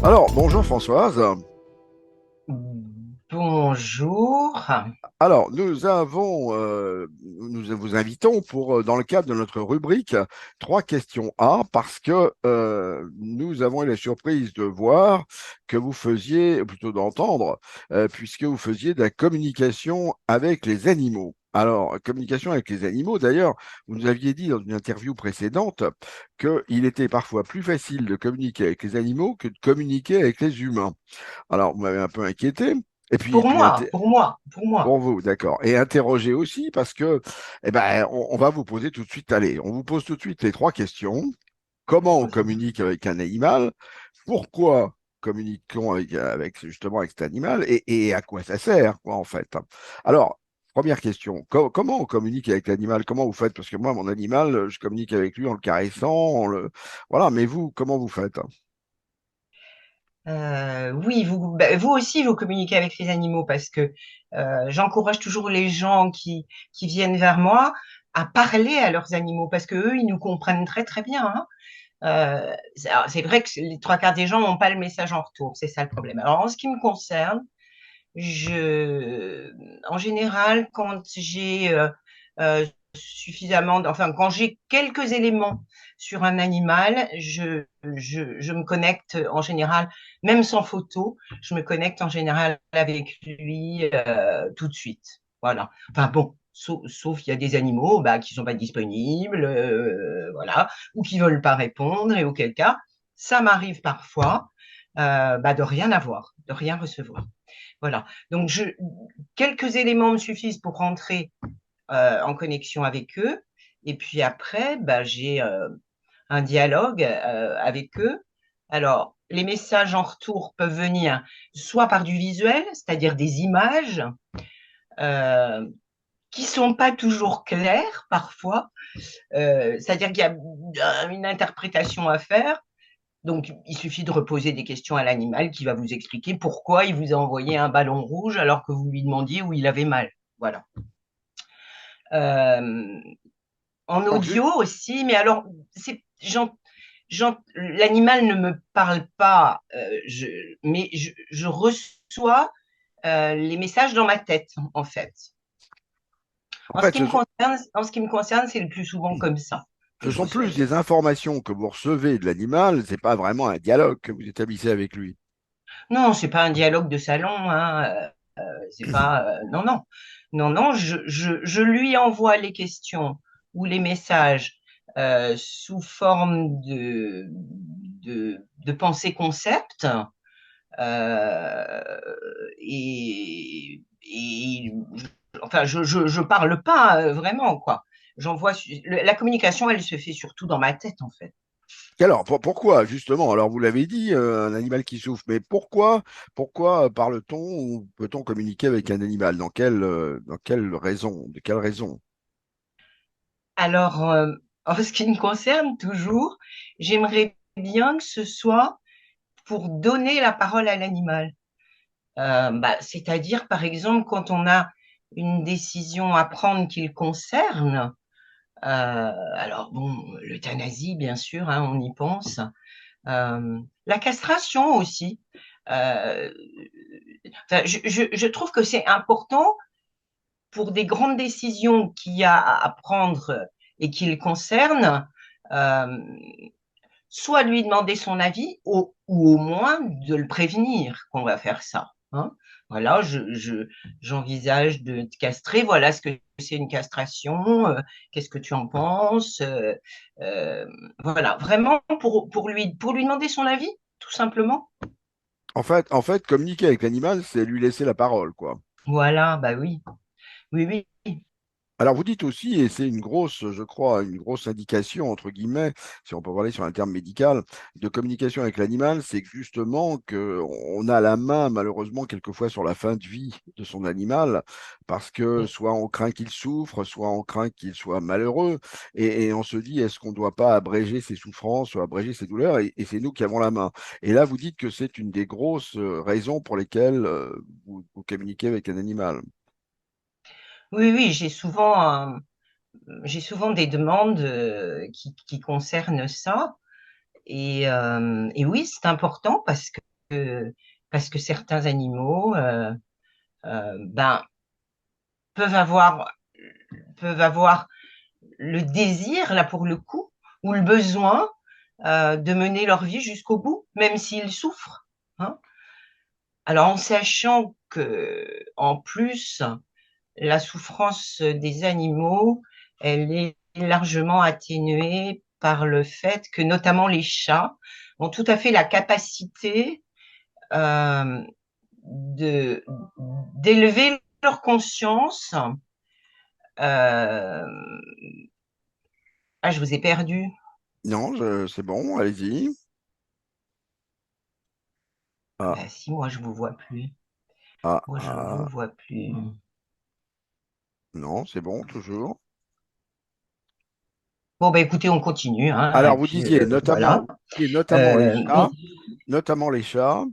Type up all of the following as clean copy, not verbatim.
Alors, bonjour Françoise. Bonjour. Alors, nous vous invitons pour, dans le cadre de notre rubrique, trois questions A, parce que nous avons eu la surprise de voir que vous faisiez, ou plutôt d'entendre, puisque vous faisiez de la communication avec les animaux. Alors, communication avec les animaux, d'ailleurs, vous nous aviez dit dans une interview précédente qu'il était parfois plus facile de communiquer avec les animaux que de communiquer avec les humains. Alors, vous m'avez un peu inquiété. Et puis, Pour moi, pour moi, pour moi. pour vous, d'accord. Et interroger aussi parce que, eh ben, on va vous poser tout de suite, allez, on vous pose tout de suite les trois questions. Comment on communique avec un animal? Pourquoi communiquons justement avec cet animal? Et à quoi ça sert, quoi, en fait? Alors, première question. Comment on communique avec l'animal? Comment vous faites? Parce que moi, mon animal, je communique avec lui en le caressant, voilà. Mais vous, comment vous faites? Oui, vous aussi, vous communiquez avec les animaux parce que j'encourage toujours les gens qui viennent vers moi à parler à leurs animaux parce que eux, ils nous comprennent très très bien, hein. C'est vrai que les trois quarts des gens n'ont pas le message en retour, c'est ça le problème. Alors, en ce qui me concerne, en général, quand j'ai euh, enfin, quand j'ai quelques éléments sur un animal, je me connecte en général, même sans photo, je me connecte en général avec lui tout de suite. Voilà. Enfin bon, sauf il y a des animaux bah, qui sont pas disponibles, voilà, ou qui veulent pas répondre, et auquel cas, ça m'arrive parfois bah, de rien avoir, de rien recevoir. Voilà. Donc, quelques éléments me suffisent pour rentrer en connexion avec eux. Et puis après, bah, j'ai un dialogue avec eux. Alors, les messages en retour peuvent venir soit par du visuel, c'est-à-dire des images euh, qui sont pas toujours claires parfois. C'est-à-dire qu'il y a une interprétation à faire. Donc, il suffit de reposer des questions à l'animal qui va vous expliquer pourquoi il vous a envoyé un ballon rouge alors que vous lui demandiez où il avait mal. Voilà. Euh, En Donc, audio aussi, mais alors, l'animal ne me parle pas, mais je reçois les messages dans ma tête, en fait. en fait, En ce qui me concerne, c'est le plus souvent comme ça que ce je sont reçois plus les des messages. informations que vous recevez de l'animal, c'est pas vraiment un dialogue que vous établissez avec lui. Non, c'est pas un dialogue de salon, hein. C'est pas, non, non, non, non. Je lui envoie les questions ou les messages sous forme de pensée concept. Euh, enfin, je parle pas vraiment, quoi. La communication, elle se fait surtout dans ma tête, en fait. Et alors, pourquoi, justement, alors vous l'avez dit, un animal qui souffre, mais pourquoi parle-t-on ou peut-on communiquer avec un animal? Dans quelle raison? De quelle raison? Alors, en ce qui me concerne, toujours, j'aimerais bien que ce soit pour donner la parole à l'animal. Bah, c'est-à-dire, par exemple, quand on a une décision à prendre qui le concerne, alors bon, l'euthanasie, bien sûr, hein, on y pense. La castration aussi. Euh, enfin, je trouve que c'est important pour des grandes décisions qu'il y a à prendre et qui le concernent, euh, soit lui demander son avis ou au moins de le prévenir qu'on va faire ça, hein. Voilà, j'envisage de te castrer. Voilà ce que c'est une castration. Qu'est-ce que tu en penses? Euh, voilà, vraiment pour lui demander son avis, tout simplement. En fait, communiquer avec l'animal, c'est lui laisser la parole, quoi. Voilà, bah oui, oui, oui. Alors, vous dites aussi, et c'est une grosse, je crois, une grosse indication, entre guillemets, si on peut parler sur un terme médical, de communication avec l'animal, c'est que justement qu'on a la main, malheureusement, quelquefois sur la fin de vie de son animal, parce que soit on craint qu'il souffre, soit on craint qu'il soit malheureux, et on se dit, est-ce qu'on ne doit pas abréger ses souffrances ou abréger ses douleurs, et c'est nous qui avons la main. Et là, vous dites que c'est une des grosses raisons pour lesquelles vous communiquez avec un animal. Oui, oui, j'ai souvent des demandes qui concernent ça. Et oui, c'est important parce que certains animaux ben, peuvent avoir, peuvent avoir le désir, là pour le coup, ou le besoin de mener leur vie jusqu'au bout, même s'ils souffrent. Hein. Alors, en sachant que, en plus, la souffrance des animaux, elle est largement atténuée par le fait que, notamment les chats, ont tout à fait la capacité euh, de d'élever leur conscience. Euh, ah, je vous ai perdu. Non, c'est bon, allez-y. Ah, Ben, si, moi, je vous vois plus. ah, Moi, je vous ah. vois plus. Non, c'est bon, toujours. Bon, ben, écoutez, on continue, hein, Alors, et vous puis disiez voilà. Oui. notamment les chats.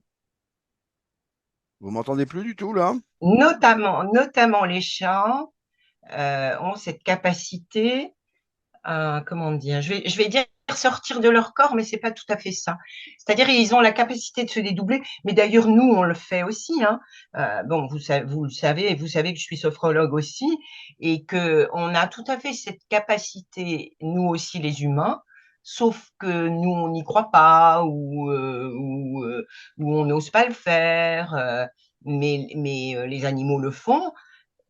Vous m'entendez plus du tout là? Notamment les chats ont cette capacité comment dire, je vais dire sortir de leur corps, mais c'est pas tout à fait ça. C'est-à-dire ils ont la capacité de se dédoubler, mais d'ailleurs nous on le fait aussi. Hein. Bon, vous le savez, vous savez que je suis sophrologue aussi, et que on a tout à fait cette capacité, nous aussi les humains, sauf que nous on n'y croit pas ou on n'ose pas le faire, mais les animaux le font,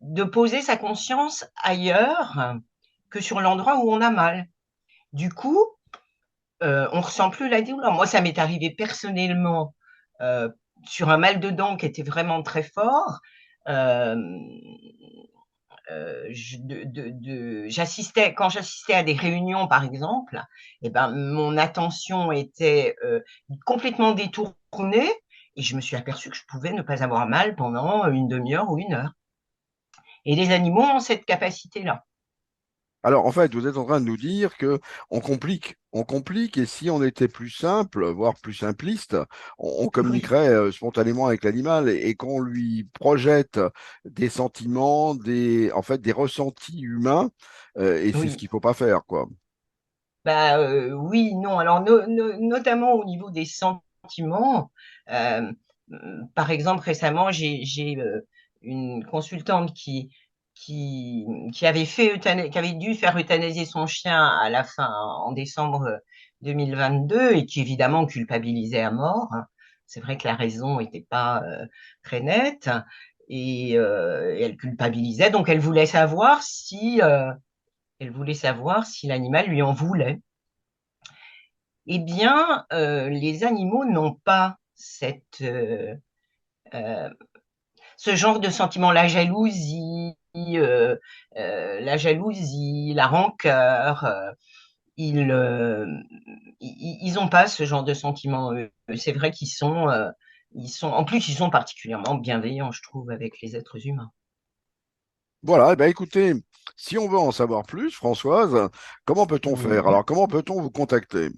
de poser sa conscience ailleurs que sur l'endroit où on a mal. Du coup, on ressent plus la douleur. Moi, ça m'est arrivé personnellement euh, sur un mal de dents qui était vraiment très fort. Euh, j'assistais quand j'assistais à des réunions, par exemple, et ben mon attention était complètement détournée et je me suis aperçue que je pouvais ne pas avoir mal pendant une demi-heure ou une heure. Et les animaux ont cette capacité-là. Alors, en fait, vous êtes en train de nous dire que on complique, et si on était plus simple, voire plus simpliste, on Oui, communiquerait spontanément avec l'animal et qu'on lui projette des sentiments, en fait, des ressentis humains, et c'est ce oui. qu'il faut pas faire, quoi. Bah, oui, non. Alors, notamment au niveau des sentiments, euh, par exemple, récemment, j'ai une consultante qui avait qui avait dû faire euthanasier son chien à la fin, en décembre 2022, et qui évidemment culpabilisait à mort. C'est vrai que la raison n'était pas très nette, et elle culpabilisait, donc elle voulait savoir si l'animal lui en voulait. Eh bien, les animaux n'ont pas euh, ce genre de sentiment, la jalousie, la rancœur. Ils n'ont pas ce genre de sentiment. C'est vrai en plus, ils sont particulièrement bienveillants, je trouve, avec les êtres humains. Voilà, eh ben, écoutez, si on veut en savoir plus, Françoise, comment peut-on faire? Oui. Alors, comment peut-on vous contacter?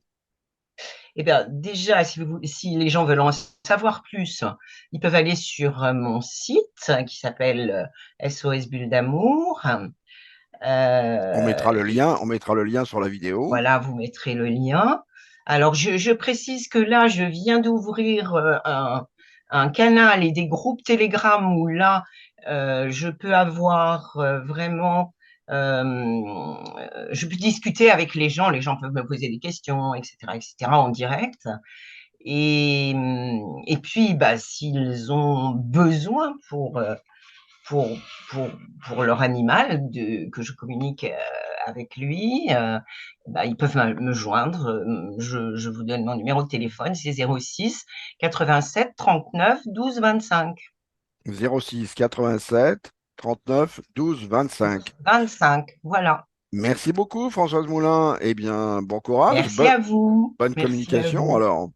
Eh bien, déjà, si les gens veulent en savoir plus, ils peuvent aller sur mon site qui s'appelle SOS Bulle d'Amour. Euh, et On mettra le lien sur la vidéo. voilà, vous mettrez le lien. Alors, je précise que là, je viens d'ouvrir un canal et des groupes Telegram où là, je peux avoir vraiment, je peux discuter avec les gens peuvent me poser des questions, etc., en direct. Et puis, bah, s'ils ont besoin pour, pour, pour leur animal que je communique avec lui, bah, ils peuvent me joindre. Je vous donne mon numéro de téléphone, c'est 06 87 39 12 25. 06 87 39 12 25. 25, voilà. Merci beaucoup, Françoise Moulin. Eh bien, bon courage, Merci à vous. bonne Merci à communication vous. alors.